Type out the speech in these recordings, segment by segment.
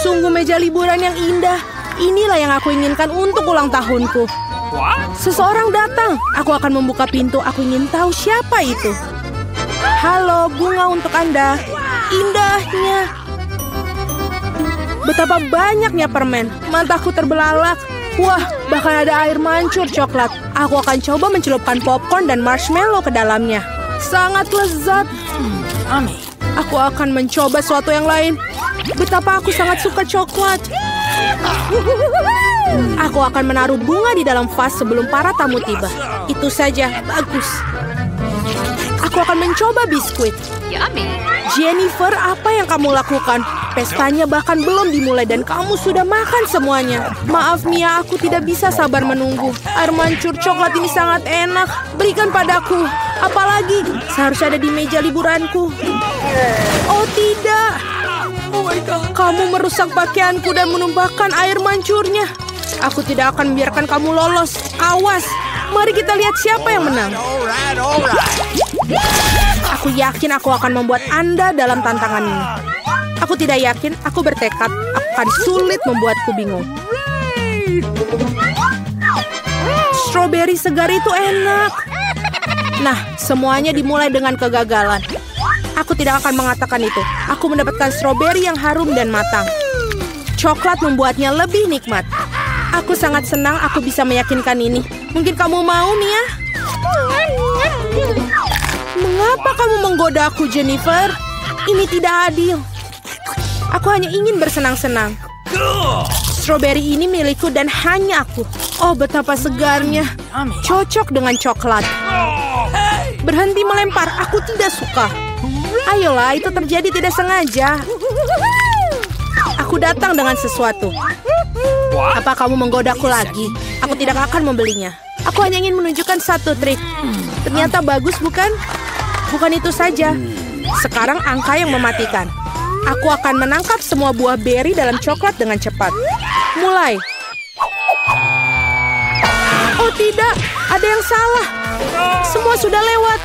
Sungguh meja liburan yang indah. Inilah yang aku inginkan untuk ulang tahunku. Seseorang datang. Aku akan membuka pintu. Aku ingin tahu siapa itu. Halo, bunga untuk Anda. Indahnya. Betapa banyaknya permen. Mataku terbelalak. Wah, bahkan ada air mancur coklat. Aku akan coba mencelupkan popcorn dan marshmallow ke dalamnya. Sangat lezat. Aku akan mencoba sesuatu yang lain. Betapa aku sangat suka coklat. Aku akan menaruh bunga di dalam vas sebelum para tamu tiba. Itu saja, bagus. Aku akan mencoba biskuit. Jennifer, apa yang kamu lakukan? Pestanya bahkan belum dimulai dan kamu sudah makan semuanya. Maaf Mia, aku tidak bisa sabar menunggu. Air mancur coklat ini sangat enak. Berikan padaku. Apalagi, seharusnya ada di meja liburanku. Oh tidak. Kamu merusak pakaianku dan menumpahkan air mancurnya. Aku tidak akan membiarkan kamu lolos. Awas. Mari kita lihat siapa yang menang. Aku yakin aku akan membuat Anda dalam tantangan ini. Aku tidak yakin, aku bertekad akan sulit membuatku bingung. Stroberi segar itu enak. Nah, semuanya dimulai dengan kegagalan. Aku tidak akan mengatakan itu. Aku mendapatkan stroberi yang harum dan matang. Coklat membuatnya lebih nikmat. Aku sangat senang aku bisa meyakinkan ini. Mungkin kamu mau, Mia? Mengapa kamu menggoda aku, Jennifer? Ini tidak adil. Aku hanya ingin bersenang-senang. Stroberi ini milikku dan hanya aku. Oh, betapa segarnya. Cocok dengan coklat. Berhenti melempar, aku tidak suka. Ayolah, itu terjadi tidak sengaja. Aku datang dengan sesuatu. Apa kamu menggodaku lagi? Aku tidak akan membelinya. Aku hanya ingin menunjukkan satu trik. Ternyata bagus, bukan? Bukan itu saja. Sekarang angka yang mematikan. Aku akan menangkap semua buah beri dalam coklat dengan cepat. Mulai. Oh tidak, ada yang salah. Semua sudah lewat.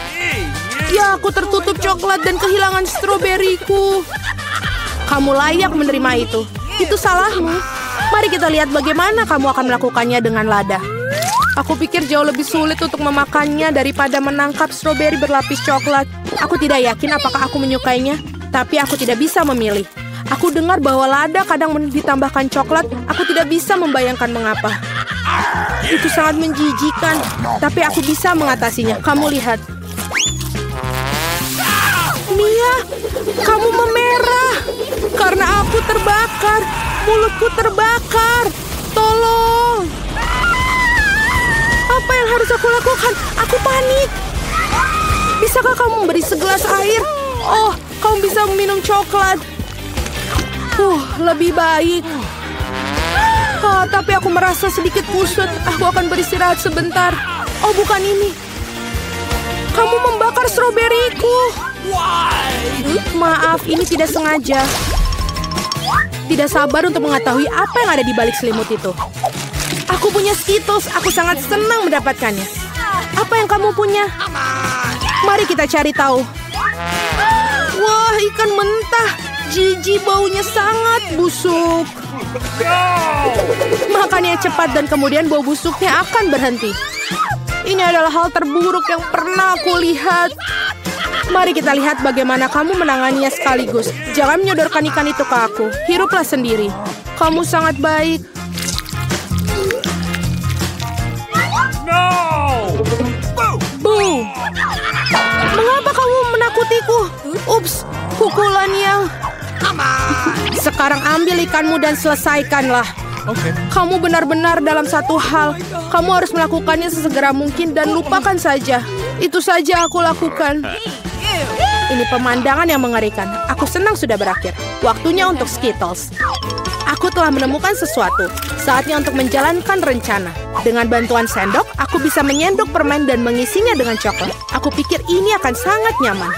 Ya, aku tertutup coklat dan kehilangan stroberiku. Kamu layak menerima itu. Itu salahmu. Mari kita lihat bagaimana kamu akan melakukannya dengan lada. Aku pikir jauh lebih sulit untuk memakannya daripada menangkap stroberi berlapis coklat. Aku tidak yakin apakah aku menyukainya, tapi aku tidak bisa memilih. Aku dengar bahwa lada kadang ditambahkan coklat. Aku tidak bisa membayangkan mengapa. Itu sangat menjijikan, tapi aku bisa mengatasinya. Kamu lihat. Mia, kamu memerah. Karena aku terbakar. Mulutku terbakar. Tolong. Apa yang harus aku lakukan? Aku panik. Bisakah kamu memberi segelas air? Oh, kamu bisa minum coklat. Lebih baik. Tapi aku merasa sedikit kusut. Aku akan beristirahat sebentar. Oh, bukan ini. Kamu membakar stroberiku. Maaf, ini tidak sengaja. Tidak sabar untuk mengetahui apa yang ada di balik selimut itu. Aku punya Skittles. Aku sangat senang mendapatkannya. Apa yang kamu punya? Mari kita cari tahu. Wah, ikan mentah. Jijik, baunya sangat busuk. Makannya cepat dan kemudian bau busuknya akan berhenti. Ini adalah hal terburuk yang pernah aku lihat. Mari kita lihat bagaimana kamu menanganinya sekaligus. Jangan menyodorkan ikan itu ke aku. Hiruplah sendiri. Kamu sangat baik. Boo! Mengapa kamu menakutiku? Ups, pukulan yang... Sekarang ambil ikanmu dan selesaikanlah. Kamu benar-benar dalam satu hal. Kamu harus melakukannya sesegera mungkin dan lupakan saja. Itu saja aku lakukan. Ini pemandangan yang mengerikan. Aku senang sudah berakhir. Waktunya untuk Skittles. Aku telah menemukan sesuatu. Saatnya untuk menjalankan rencana. Dengan bantuan sendok, aku bisa menyendok permen dan mengisinya dengan coklat. Aku pikir ini akan sangat nyaman.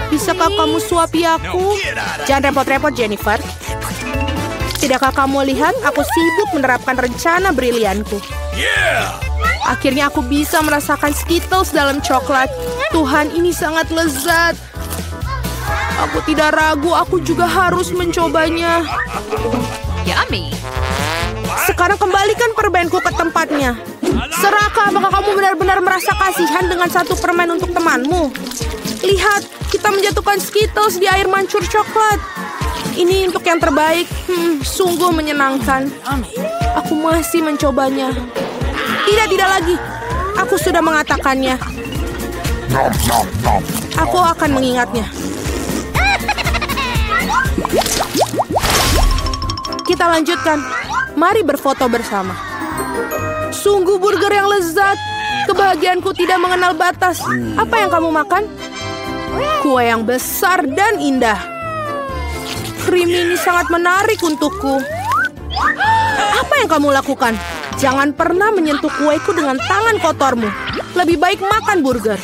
Bisakah kamu suapi aku? Jangan repot-repot, Jennifer. Tidakkah kamu lihat aku sibuk menerapkan rencana brilianku? Akhirnya aku bisa merasakan Skittles dalam coklat. Tuhan, ini sangat lezat. Aku tidak ragu, aku juga harus mencobanya. Yummy. Sekarang kembalikan permenku ke tempatnya. Seraka, apakah kamu benar-benar merasa kasihan dengan satu permen untuk temanmu? Lihat, kita menjatuhkan Skittles di air mancur coklat. Ini untuk yang terbaik. Sungguh menyenangkan. Aku masih mencobanya. Tidak lagi. Aku sudah mengatakannya. Aku akan mengingatnya. Kita lanjutkan. Mari berfoto bersama. Sungguh burger yang lezat. Kebahagiaanku tidak mengenal batas. Apa yang kamu makan? Kue yang besar dan indah. Krim ini sangat menarik untukku. Apa yang kamu lakukan? Jangan pernah menyentuh kueku dengan tangan kotormu. Lebih baik makan burger.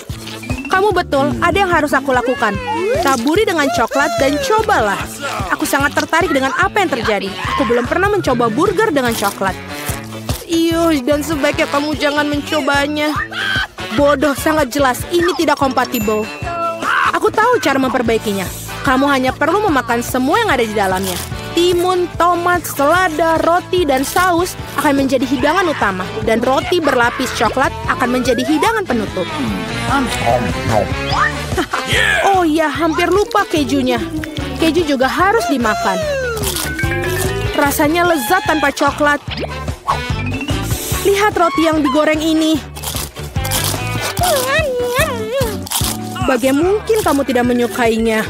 Kamu betul, ada yang harus aku lakukan. Taburi dengan coklat dan cobalah. Aku sangat tertarik dengan apa yang terjadi. Aku belum pernah mencoba burger dengan coklat. Dan sebaiknya kamu jangan mencobanya. Bodoh, sangat jelas. Ini tidak kompatibel. Aku tahu cara memperbaikinya. Kamu hanya perlu memakan semua yang ada di dalamnya. Timun, tomat, selada, roti, dan saus akan menjadi hidangan utama. Dan roti berlapis coklat akan menjadi hidangan penutup. Oh ya, hampir lupa kejunya. Keju juga harus dimakan. Rasanya lezat tanpa coklat. Lihat roti yang digoreng ini. Bagaimana mungkin kamu tidak menyukainya?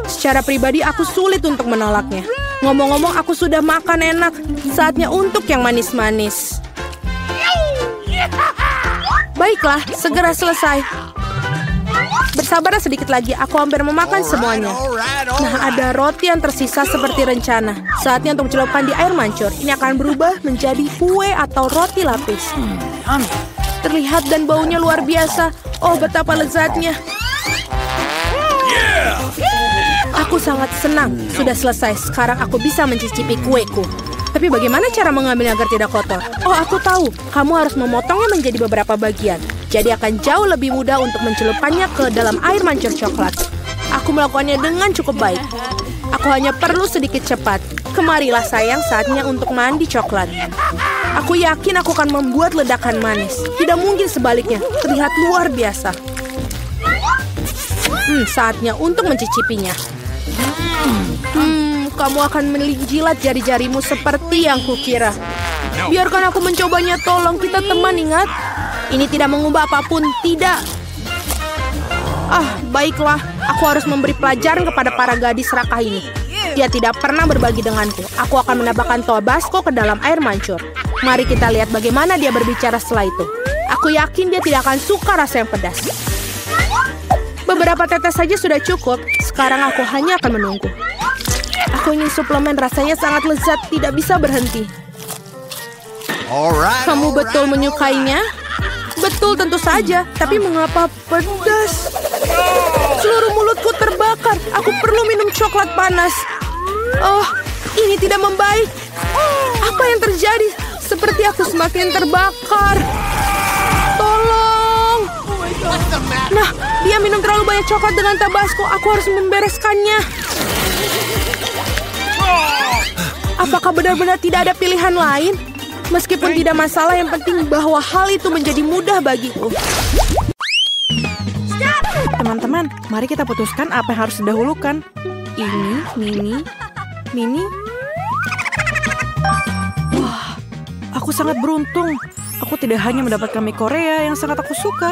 Secara pribadi aku sulit untuk menolaknya. Ngomong-ngomong, aku sudah makan enak. Saatnya untuk yang manis-manis. Baiklah, segera selesai. Bersabarlah sedikit lagi, aku hampir memakan semuanya. Nah, ada roti yang tersisa seperti rencana. Saatnya untuk celupkan di air mancur. Ini akan berubah menjadi kue atau roti lapis. Terlihat dan baunya luar biasa. Oh, betapa lezatnya. Aku sangat senang. Sudah selesai. Sekarang aku bisa mencicipi kueku. Tapi bagaimana cara mengambilnya agar tidak kotor? Oh, aku tahu. Kamu harus memotongnya menjadi beberapa bagian. Jadi akan jauh lebih mudah untuk mencelupkannya ke dalam air mancur coklat. Aku melakukannya dengan cukup baik. Aku hanya perlu sedikit cepat. Kemarilah sayang, saatnya untuk mandi coklat. Aku yakin aku akan membuat ledakan manis. Tidak mungkin sebaliknya. Terlihat luar biasa. Saatnya untuk mencicipinya. Kamu akan menjilat jari-jarimu seperti yang kukira. Biarkan aku mencobanya, tolong. Kita teman, ingat? Ini tidak mengubah apapun, tidak. Baiklah. Aku harus memberi pelajaran kepada para gadis serakah ini. Dia tidak pernah berbagi denganku. Aku akan menambahkan Tabasco ke dalam air mancur. Mari kita lihat bagaimana dia berbicara setelah itu. Aku yakin dia tidak akan suka rasa yang pedas. Beberapa tetes saja sudah cukup. Sekarang aku hanya akan menunggu. Aku ingin suplemen, rasanya sangat lezat, tidak bisa berhenti. Kamu betul menyukainya? Betul, tentu saja. Tapi mengapa pedas? Seluruh mulutku terbakar. Aku perlu minum coklat panas. Oh, ini tidak membaik. Apa yang terjadi? Seperti aku semakin terbakar. Tolong. Nah, dia minum terlalu banyak coklat dengan Tabasco. Aku harus membereskannya. Apakah benar-benar tidak ada pilihan lain? Meskipun tidak masalah, yang penting bahwa hal itu menjadi mudah bagiku. Teman-teman, mari kita putuskan apa yang harus didahulukan. Ini, Mini. Wah, aku sangat beruntung. Aku tidak hanya mendapatkan mie Korea yang sangat aku suka,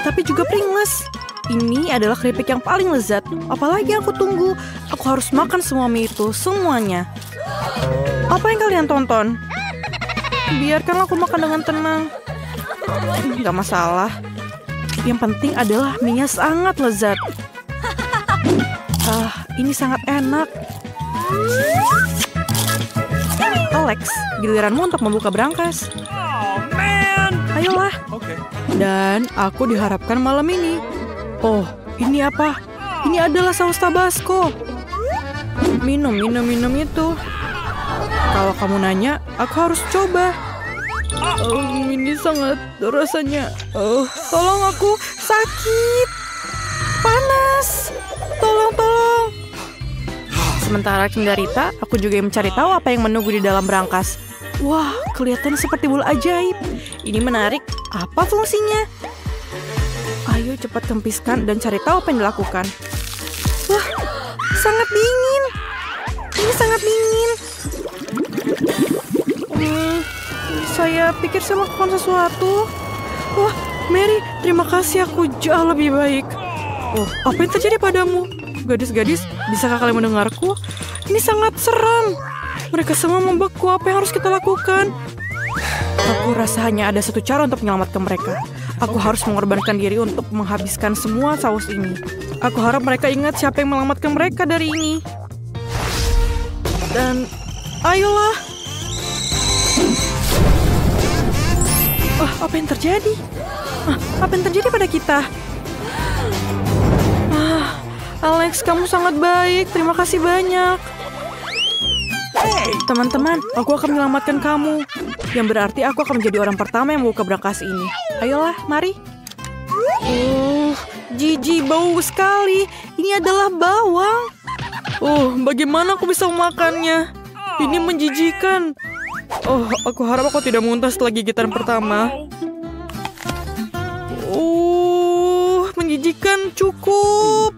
tapi juga Pringles. Ini adalah keripik yang paling lezat. Apalagi yang aku tunggu? Aku harus makan semua mie itu, semuanya. Apa yang kalian tonton? Biarkanlah aku makan dengan tenang. Nggak masalah. Yang penting adalah mie-nya sangat lezat. Ini sangat enak. Alex, giliranmu untuk membuka berangkas. Ayolah. Dan aku diharapkan malam ini. Oh, ini apa? Ini adalah saus Tabasco. Minum itu. Kalau kamu nanya, aku harus coba. Ini sangat rasanya. Tolong aku, sakit. Panas. Tolong. Sementara Cinderita, aku juga mencari tahu apa yang menunggu di dalam brankas. Wah, kelihatan seperti bola ajaib. Ini menarik. Apa fungsinya? Ayo cepat kempiskan dan cari tahu apa yang dilakukan. Wah, sangat dingin. Ini sangat dingin. Saya pikir saya melakukan sesuatu. Wah, Mary, terima kasih, aku jauh lebih baik. Oh, apa yang terjadi padamu? Gadis-gadis, bisakah kalian mendengarku? Ini sangat seram. Mereka semua membeku. Apa yang harus kita lakukan? Aku rasa hanya ada satu cara untuk menyelamatkan mereka. Aku harus mengorbankan diri untuk menghabiskan semua saus ini. Aku harap mereka ingat siapa yang menyelamatkan mereka dari ini. Dan ayolah. Apa yang terjadi? Apa yang terjadi pada kita? Alex, kamu sangat baik. Terima kasih banyak. Teman-teman, aku akan menyelamatkan kamu. Yang berarti aku akan menjadi orang pertama yang membuka brankas ini. Ayolah, mari. Jijik, bau sekali. Ini adalah bawang. Bagaimana aku bisa memakannya? Ini menjijikan. Aku harap aku tidak muntah setelah gigitan pertama. Menjijikan, cukup.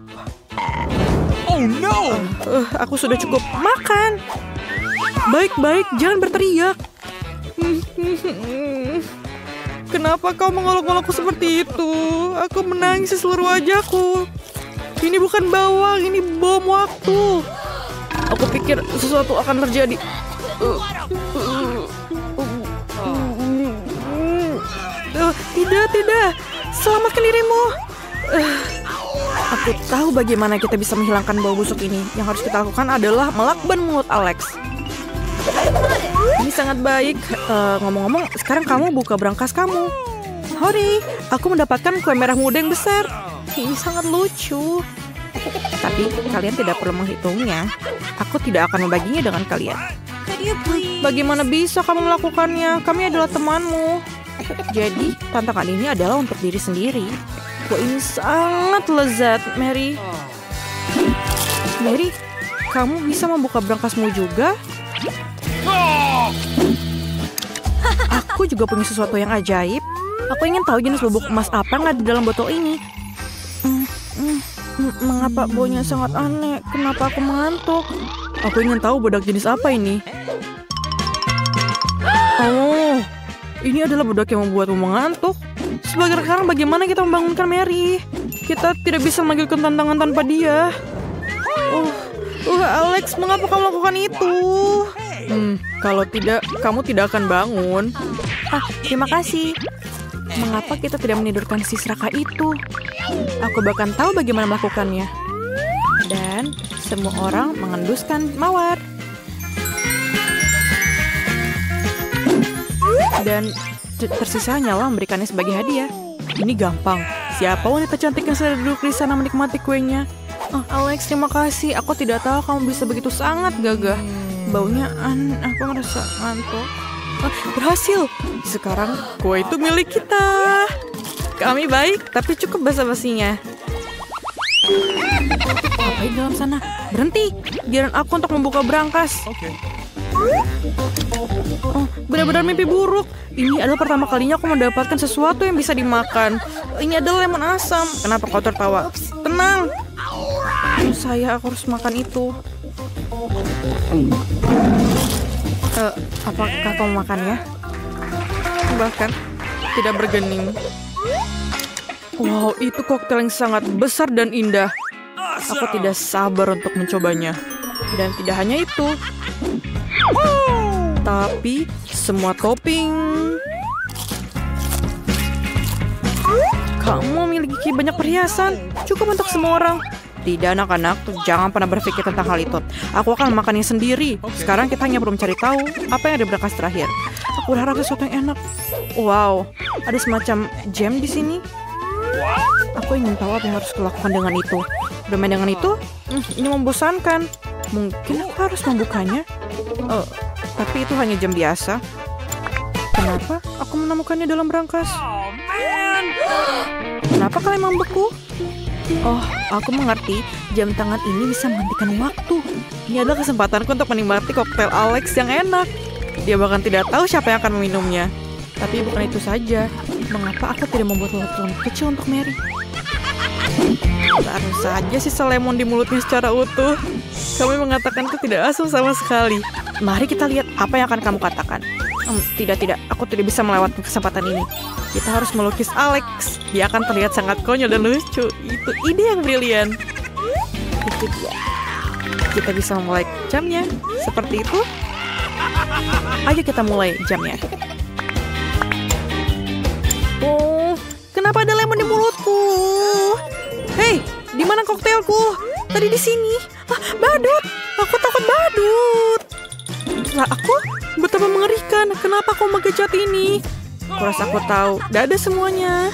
Oh no! Aku sudah cukup makan. Baik-baik, jangan berteriak. Kenapa kau mengolok-olokku seperti itu? Aku menangis di seluruh wajahku. Ini bukan bawang, ini bom waktu. Aku pikir sesuatu akan terjadi. Tidak. Selamatkan dirimu. Aku tahu bagaimana kita bisa menghilangkan bau busuk ini. Yang harus kita lakukan adalah melakban mulut Alex. Ini sangat baik. Ngomong-ngomong, sekarang kamu buka brankas kamu. Hore, aku mendapatkan kue merah muda yang besar. Ini sangat lucu. Tapi kalian tidak perlu menghitungnya. Aku tidak akan membaginya dengan kalian. Bagaimana bisa kamu melakukannya? Kami adalah temanmu. Jadi, tantangan ini adalah untuk diri sendiri. Kue ini sangat lezat, Mary. Mary, kamu bisa membuka brankasmu juga? Aku juga punya sesuatu yang ajaib. Aku ingin tahu jenis bubuk emas apa yang ada di dalam botol ini. Mengapa baunya sangat aneh? Kenapa aku mengantuk? Aku ingin tahu bedak jenis apa ini. Oh, ini adalah bedak yang membuatmu mengantuk. Sebagai rekan, bagaimana kita membangunkan Mary? Kita tidak bisa memanggilkan tantangan tanpa dia. Alex, mengapa kamu melakukan itu? Kalau tidak, kamu tidak akan bangun. Terima kasih. Mengapa kita tidak menidurkan si serakah itu? Aku bahkan tahu bagaimana melakukannya. Dan semua orang mengenduskan mawar. Dan tersisa hanyalah memberikannya sebagai hadiah. Ini gampang. Siapa wanita cantik yang sedang duduk di sana menikmati kuenya? Alex, terima kasih. Aku tidak tahu kamu bisa begitu sangat gagah. Baunya aneh. Aku merasa ngantuk. Berhasil. Sekarang kue itu milik kita. Kami baik, tapi cukup basa-basinya. Apa di dalam sana? Berhenti. Biarin aku untuk membuka brankas. Benar-benar mimpi buruk. Ini adalah pertama kalinya aku mendapatkan sesuatu yang bisa dimakan. Ini adalah lemon asam. Kenapa kau tertawa? Tenang. Aku harus makan itu. Apakah kau makannya? Bahkan tidak bergening. Wow, itu koktail yang sangat besar dan indah. Aku tidak sabar untuk mencobanya. Dan tidak hanya itu, tapi semua topping. Kamu memiliki banyak perhiasan. Cukup untuk semua orang. Tidak, anak-anak, jangan pernah berpikir tentang hal itu. Aku akan memakannya sendiri. Sekarang kita hanya perlu mencari tahu apa yang ada di brankas terakhir. Aku berharap sesuatu yang enak. Wow, ada semacam jam di sini. Aku ingin tahu apa yang harus kulakukan dengan itu. Bermain dengan itu? Ini membosankan. Mungkin aku harus membukanya. Tapi itu hanya jam biasa. Kenapa aku menemukannya dalam brankas? Kenapa kalian membeku? Oh, aku mengerti. Jam tangan ini bisa menghentikan waktu. Ini adalah kesempatanku untuk menikmati koktail Alex yang enak. Dia bahkan tidak tahu siapa yang akan meminumnya. Tapi bukan itu saja. Mengapa aku tidak membuat laut lemon kecil untuk Mary? Taruh saja sisa lemon di mulutnya secara utuh. Kami mengatakan itu tidak asam sama sekali. Mari kita lihat apa yang akan kamu katakan. Tidak. Aku tidak bisa melewatkan kesempatan ini. Kita harus melukis Alex. Dia akan terlihat sangat konyol dan lucu. Itu ide yang brilian. Itu dia. Kita bisa memulai jamnya. Seperti itu. Ayo kita mulai jamnya. Oh, kenapa ada lemon di mulutku? Hei, di mana koktailku? Tadi di sini. Badut. Aku takut badut. Lah aku? Betapa mengerikan. Kenapa kau mengejut ini? Kurasa aku tahu. Dadah semuanya.